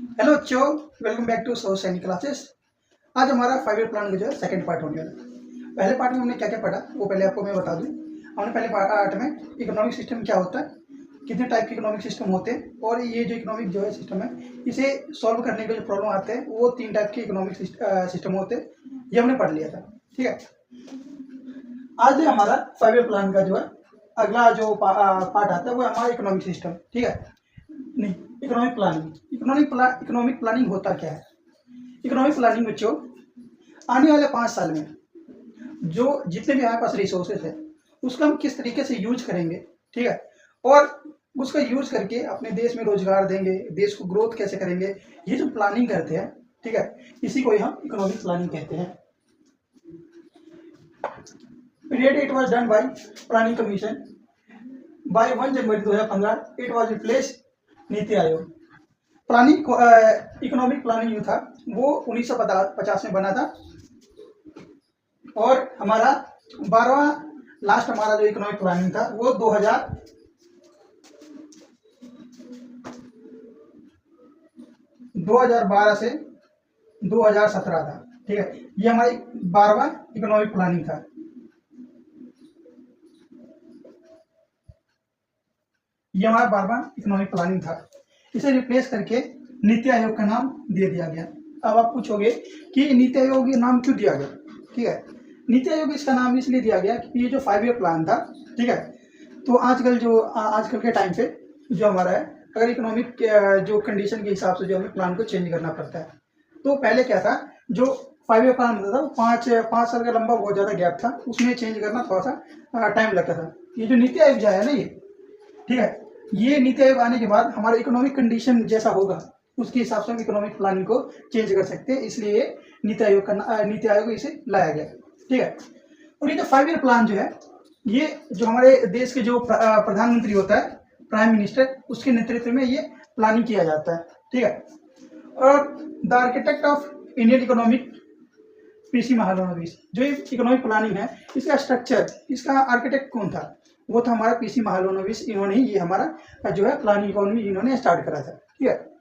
Hello बच्चों, welcome back to source सैनिक classes. आज हमारा 5 ईयर प्लान का जो है सेकंड पार्ट होने वाला है। पहले पार्ट में हमने क्या क्या पढ़ा वो पहले आपको मैं बता दूं। हमने पहले पार्ट में इकोनॉमिक सिस्टम क्या होता है, कितने टाइप के इकोनॉमिक सिस्टम होते हैं और ये जो इकोनॉमिक जो है सिस्टम है इसे सॉल्व करने के जो प्रॉब्लम आते हैं वो 3 टाइप के इकोनॉमिक सिस्टम होते हैं। ये हमने पढ़ लिया था, ठीक है। आज जो हमारा 5 ईयर प्लान का जो है अगला जो पार्ट आता है वो हमारा इकोनॉमिक सिस्टम, ठीक है। नहीं, इकोनॉमिक प्लानिंग होता क्या है। इकोनॉमिक प्लानिंग बच्चों आने वाले 5 साल में जो जितने भी हमारे पास रिसोर्सेज है उसका हम किस तरीके से यूज करेंगे, ठीक है, और उसका यूज करके अपने देश में रोजगार देंगे, देश को ग्रोथ कैसे करेंगे, ये जो प्लानिंग करते हैं, ठीक है, इसी को हम इकोनॉमिक प्लानिंग कहते हैं। Period it was done by planning commission by 1 January 2015। It was replace NITI Aayog. Planning economic planning जो था वो 1950 में बना था और हमारा 12वां लास्ट हमारा जो इकोनॉमिक प्लानिंग था वो 2012 से 2017 था, ठीक है। ये हमारी 12वां इकोनॉमिक प्लानिंग था। ये हमारा 12वां इकोनॉमिक प्लानिंग था। इसे रिप्लेस करके नीति आयोग का नाम दे दिया गया। अब आप पूछोगे कि नीति आयोग ये नाम क्यों दिया गया, ठीक है। नीति आयोग इसका नाम इसलिए दिया गया कि ये जो 5 ईयर प्लान था, ठीक है, तो आजकल के टाइम पे जो हमारा है, अगर इकोनॉमिक जो कंडीशन के हिसाब से जो हमें प्लान को चेंज करना पड़ता है। तो पहले क्या था, जो 5 ईयर प्लान होता था 5 साल का लंबा बहुत ज़्यादा गैप था, उसमें चेंज करना थोड़ा सा टाइम लगता था। ये जो नीति आयोग जो है ना ये, ठीक है, ये नीति आयोग आने के बाद हमारा इकोनॉमिक कंडीशन जैसा होगा उसके हिसाब से हम इकोनॉमिक प्लानिंग को चेंज कर सकते हैं, इसलिए नीति आयोग इसे लाया गया, ठीक है। और ये जो 5 ईयर प्लान जो है ये जो हमारे देश के जो प्रधानमंत्री होता है, प्राइम मिनिस्टर, उसके नेतृत्व में ये प्लानिंग किया जाता है, ठीक है। और the architect of Indian economic PC Mahalanobis, जो इकोनॉमिक प्लानिंग है इसका स्ट्रक्चर, इसका आर्किटेक्ट कौन था, वो था हमारा पीसी महालनोबिस। इन्होंने ही ये हमारा जो है प्लानिंग इकोनॉमी इन्होंने स्टार्ट करा था, ठीक है।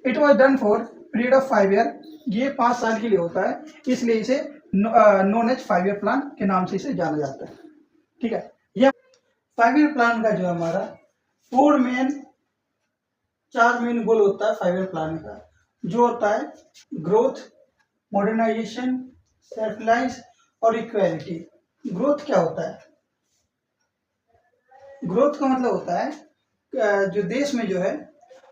It was done for period of 5 year. ये 5 साल के लिए होता है, इसलिए इसे नॉन एज 5 ईयर प्लान के नाम से इसे जाना जाता है, ठीक है। यह 5 ईयर प्लान का जो हमारा 4 मेन गोल होता है 5 ईयर प्लान का, जो होता है ग्रोथ, मॉडर्नाइजेशन, सेल्फ रिलायंस और इक्वालिटी। ग्रोथ क्या होता है? ग्रोथ का मतलब होता है जो देश में जो है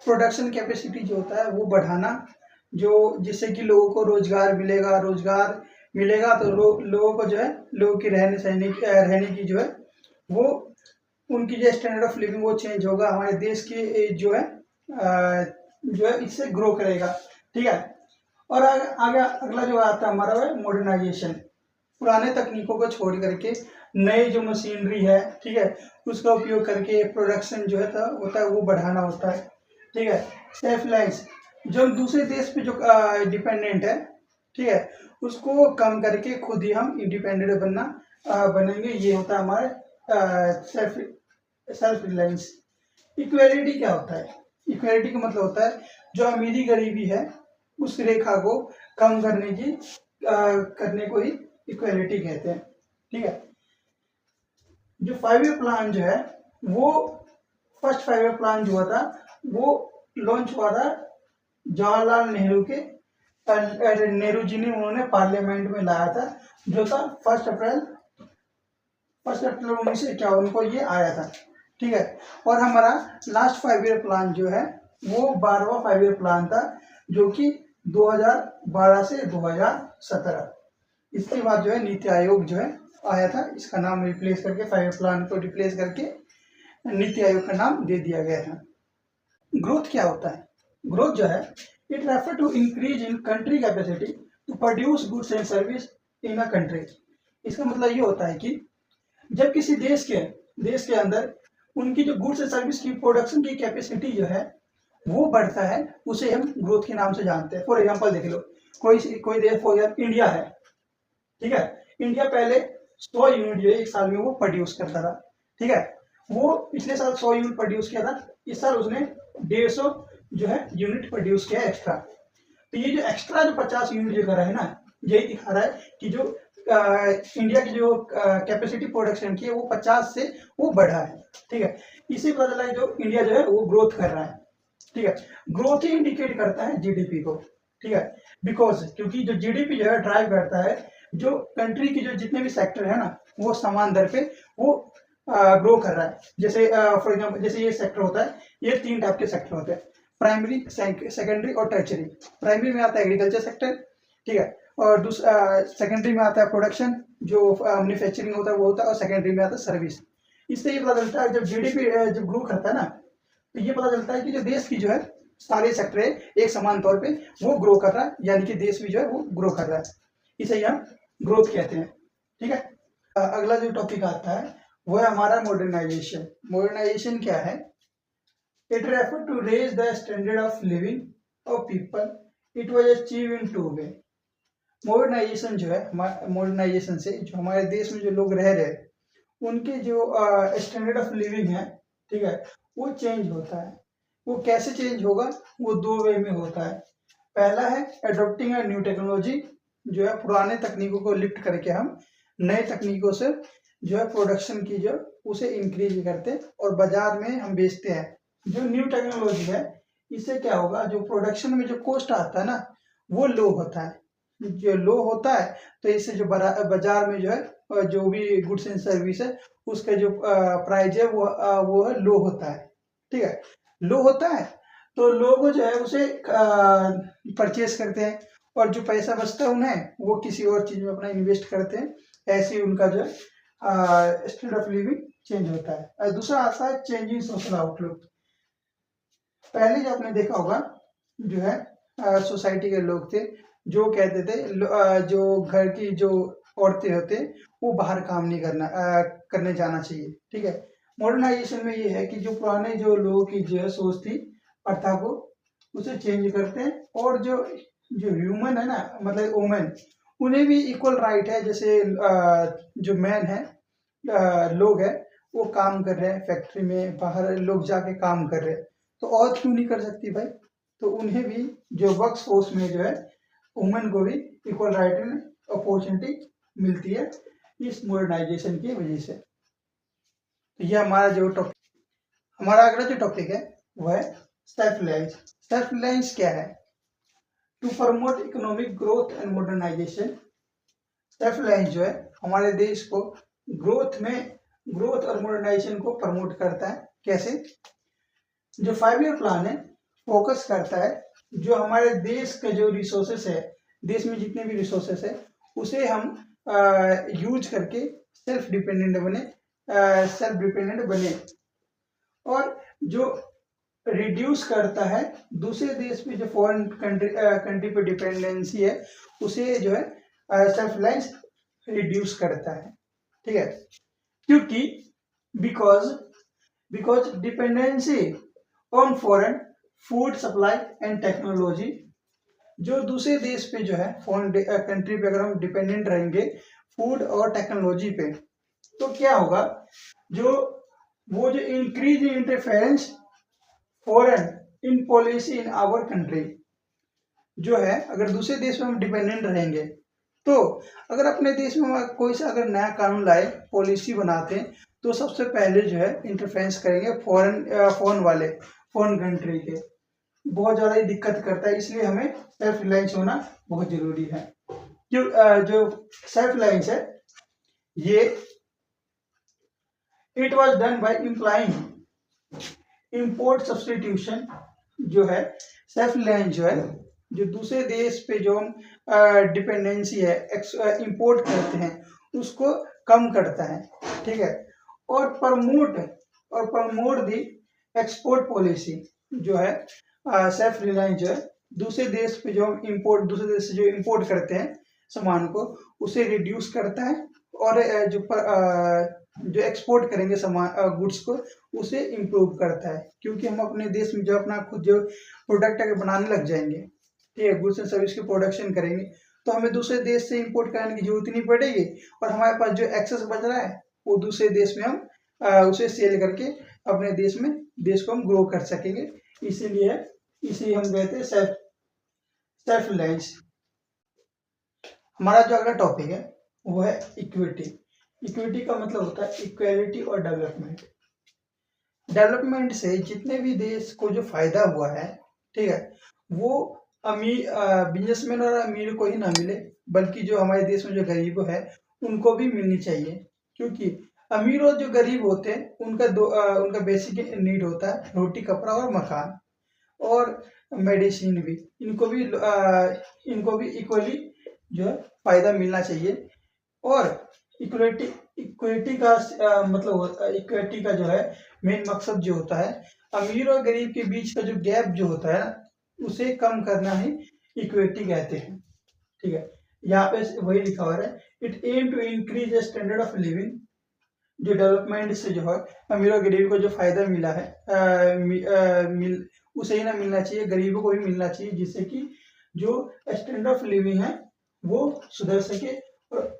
प्रोडक्शन कैपेसिटी जो होता है वो बढ़ाना, जो जिससे कि लोगों को रोजगार मिलेगा तो लोगों को जो है लोगों की रहने की जो है वो उनकी जो स्टैंडर्ड ऑफ लिविंग वो चेंज होगा, हमारे देश की जो है इससे ग्रो करेगा, ठीक है। और आगे अगला जो आता है हमारा है मॉडर्नाइजेशन। पुराने तकनीकों को छोड़ करके नई जो मशीनरी है, ठीक है, उसका उपयोग करके प्रोडक्शन जो है होता है वो बढ़ाना होता है, ठीक है। सेल्फ रिलायंस, जो दूसरे देश पे जो डिपेंडेंट है, ठीक है, उसको कम करके खुद ही हम इंडिपेंडेंट बनेंगे, ये होता है हमारे सेल्फ रिलायंस। इक्वेलिटी क्या होता है? इक्वेलिटी का मतलब होता है जो अमीरी गरीबी है उस रेखा को कम करने को ही इक्वेलिटी कहते हैं, ठीक है। जो 5 ईयर प्लान जो है वो फर्स्ट 5 ईयर प्लान जो हुआ था वो लॉन्च हुआ था जवाहरलाल नेहरू जी ने उन्होंने पार्लियामेंट में लाया था, जो था 1 अप्रैल 1951 को ये आया था, ठीक है। और हमारा लास्ट 5 ईयर प्लान जो है वो 12वां 5 ईयर प्लान था, जो कि 2012 से 2017। इसके बाद जो है नीति आयोग जो है आया था, इसका नाम रिप्लेस करके 5 ईयर प्लान को रिप्लेस करके नीति आयोग का नाम दे दिया गया था। ग्रोथ क्या होता है? ग्रोथ जो है it refer to increase in country capacity to produce goods and service in a country. इसका मतलब ये होता है कि जब किसी देश के अंदर उनकी जो गुड्स एंड सर्विस की प्रोडक्शन की कैपेसिटी जो है वो बढ़ता है, उसे हम ग्रोथ के नाम से जानते हैं। फॉर एग्जांपल देख लो, कोई देश फॉर एग्जांपल इंडिया है, ठीक है। इंडिया पहले 100 यूनिट जो है एक साल में वो प्रोड्यूस करता था, ठीक है। वो पिछले साल 100 यूनिट प्रोड्यूस किया था, इस साल उसने 150 जो है यूनिट प्रोड्यूस किया एक्स्ट्रा। तो ये जो एक्स्ट्रा जो 50 यूनिट जो कर रहा है ना, यही दिखा रहा है कि जो इंडिया की जो कैपेसिटी प्रोडक्शन की है वो 50 से वो बढ़ा है। ठीक है, इसी पता चला है जो इंडिया जो है वो ग्रोथ कर रहा है। ठीक है, ग्रोथ ही इंडिकेट करता है जीडीपी को। ठीक है, बिकॉज क्योंकि जो जीडीपी जो है ड्राइव करता है जो कंट्री की जो जितने भी सेक्टर है ना वो समान दर पे वो ग्रो कर रहा है। जैसे फॉर एग्जाम्पल जैसे ये सेक्टर होता है, ये 3 टाइप के सेक्टर होते हैं, प्राइमरी, सेकेंडरी और टर्चरी। प्राइमरी में आता है एग्रीकल्चर सेक्टर, ठीक है, और सेकेंडरी में आता है प्रोडक्शन जो मैन्युफैक्चरिंग होता है वो होता है, और सेकेंडरी में आता है सर्विस। इससे ये पता चलता है जब जीडीपी जब ग्रो करता है ना तो ये पता चलता है कि जो देश की जो है सारे सेक्टर है एक समान तौर पे वो ग्रो कर रहा है, यानी कि देश भी जो है वो ग्रो कर रहा है, इसे हम ग्रोथ कहते हैं। ठीक है, अगला जो टॉपिक आता है वो है हमारा मॉडर्नाइजेशन। मॉडर्नाइजेशन क्या है? It refer to raise the standard of living of people. It was achieve in 2 way. Modernisation जो है, मॉडर्नाइजेशन से जो हमारे देश में जो लोग रह रहे हैं उनके जो स्टैंडर्ड ऑफ लिविंग है, ठीक है, वो चेंज होता है। वो कैसे चेंज होगा? वो 2 वे में होता है। पहला है एडॉप्टिंग अ न्यू टेक्नोलॉजी, जो है पुराने तकनीकों को लिफ्ट करके हम नए तकनीकों से जो है प्रोडक्शन की जो उसे इंक्रीज करते हैं और बाजार में हम बेचते हैं। जो न्यू टेक्नोलॉजी है इससे क्या होगा, जो प्रोडक्शन में जो कॉस्ट आता है ना वो लो होता है। जो लो होता है तो इससे जो बाजार में जो है जो भी गुड्स एंड सर्विस है उसका जो प्राइस है वो लो होता है। ठीक है, लो होता है तो लोग जो है उसे परचेस करते हैं और जो पैसा बचता है उन्हें वो किसी और चीज में अपना इन्वेस्ट करते हैं। ऐसे ही उनका जो है स्टैंडर्ड ऑफ लिविंग चेंज होता है। और दूसरा आता है चेंजिंग सोशल आउटलुक। पहले जो आपने देखा होगा जो है सोसाइटी के लोग थे जो कहते थे जो घर की जो औरतें होते वो बाहर काम नहीं करने जाना चाहिए। ठीक है, मॉडर्नाइजेशन में ये है कि जो पुराने जो लोगों की जो है सोच थी प्रथा को उसे चेंज करते हैं और जो जो ह्यूमन है ना मतलब वुमेन उन्हें भी इक्वल राइट है। जैसे जो मैन है लोग है वो काम कर रहे हैं फैक्ट्री में, बाहर लोग जाके काम कर रहे हैं तो और क्यों नहीं कर सकती भाई? तो उन्हें भी जो वर्क फोर्स में जो है वुमेन को भी इक्वल राइट एंड अपॉर्चुनिटी मिलती है इस मॉडर्नाइजेशन की वजह से। तो यह हमारा जो टॉपिक, हमारा अगला जो टॉपिक है वो है सेल्फ रिलायंस। सेल्फ रिलायंस क्या है? To promote economic growth and modernisation. Self reliance जो है हमारे देश को ग्रोथ और मॉडर्नाइजेशन को प्रमोट करता है। कैसे? जो 5 ईयर प्लान है फोकस करता है जो हमारे देश के जो रिसोर्सेस है, देश में जितने भी रिसोर्सेस है उसे हम यूज करके सेल्फ डिपेंडेंट बने और जो रिड्यूस करता है दूसरे देश पे जो फॉरेन कंट्री पे डिपेंडेंसी है उसे जो है सेल्फ रिलायंस रिड्यूस करता है। ठीक है, क्योंकि because dependency on foreign food supply and technology, जो दूसरे देश पे जो है फॉरेन कंट्री पे अगर हम डिपेंडेंट रहेंगे फूड और टेक्नोलॉजी पे तो क्या होगा, वो जो increase interference foreign in policy in our country जो है, अगर दूसरे देश में हम डिपेंडेंट रहेंगे तो अगर अपने देश में कोई सा अगर नया कानून लाए पॉलिसी बनाते हैं तो सबसे पहले जो है इंटरफेरेंस करेंगे फॉरेन कंट्री के। बहुत ज़्यादा ही दिक्कत करता है, इसलिए हमें सेल्फ रिलायंस होना बहुत जरूरी है। क्यों जो सेल्फ रिलायंस है ये it was done by implying import substitution. जो है सेल्फ रिलायंस जो है जो दूसरे देश पे जो हम डिपेंडेंसी है इंपोर्ट करते हैं उसको कम करता है। ठीक है, और प्रमोट दी एक्सपोर्ट पॉलिसी जो है सेल्फ रिलायंस जो है दूसरे देश पे जो हम दूसरे देश से जो इंपोर्ट करते हैं सामान को उसे रिड्यूस करता है और जो एक्सपोर्ट करेंगे सामान गुड्स को उसे इम्प्रूव करता है। क्योंकि हम अपने देश में जो अपना खुद जो प्रोडक्ट अगर बनाने लग जाएंगे, ठीक है, गुड्स एंड सर्विस की प्रोडक्शन करेंगे तो हमें दूसरे देश से इंपोर्ट कराने की जरूरत नहीं पड़ेगी और हमारे पास जो एक्सेस बच रहा है वो दूसरे देश में हम उसे सेल करके अपने देश को हम ग्रो कर सकेंगे। इसीलिए इसे हम कहते हैं सेल्फ रिलायंस। हमारा जो अगला टॉपिक है वो है इक्विटी। इक्विटी का मतलब होता है इक्वालिटी और डेवलपमेंट। डेवलपमेंट से जितने भी देश को जो फायदा हुआ है, ठीक है, वो अमीर बिजनेसमैन और अमीर को ही ना मिले, बल्कि जो हमारे देश में जो गरीब है उनको भी मिलनी चाहिए। क्योंकि अमीर और जो गरीब होते हैं उनका बेसिक नीड होता है रोटी, कपड़ा और मकान और मेडिसिन भी। इनको भी इक्वली जो है फायदा मिलना चाहिए। और इक्विटी इक्विटी का इक्विटी का जो है मेन मकसद जो होता है अमीर और गरीब के बीच का जो गैप जो होता है उसे कम करना ही इक्विटी कहते हैं। ठीक है, यहाँ पे वही लिखा हुआ है, it aim to increase the standard of living. जो डेवलपमेंट से जो है अमीर और गरीब को जो फायदा मिला है उसे ही ना मिलना चाहिए, गरीबों को भी मिलना चाहिए, जिससे कि जो स्टैंडर्ड ऑफ लिविंग है वो सुधर सके। और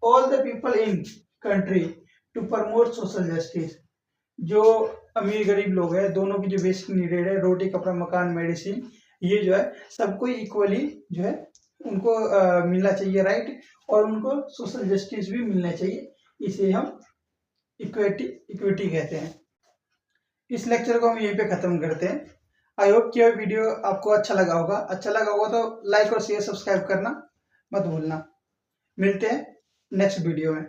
all the people in country to promote social justice. जो अमीर गरीब लोग हैं दोनों की जो बेसिक नीडेड है रोटी, कपड़ा, मकान, मेडिसिन, ये जो है सबको इक्वली जो है उनको मिलना चाहिए राइट, और उनको सोशल जस्टिस भी मिलना चाहिए। इसे हम इक्विटी कहते हैं। इस लेक्चर को हम यहीं पे खत्म करते हैं। आई होप कि यह वीडियो आपको अच्छा लगा होगा। अच्छा लगा होगा तो लाइक और शेयर सब्सक्राइब करना मत भूलना। मिलते हैं नेक्स्ट वीडियो में।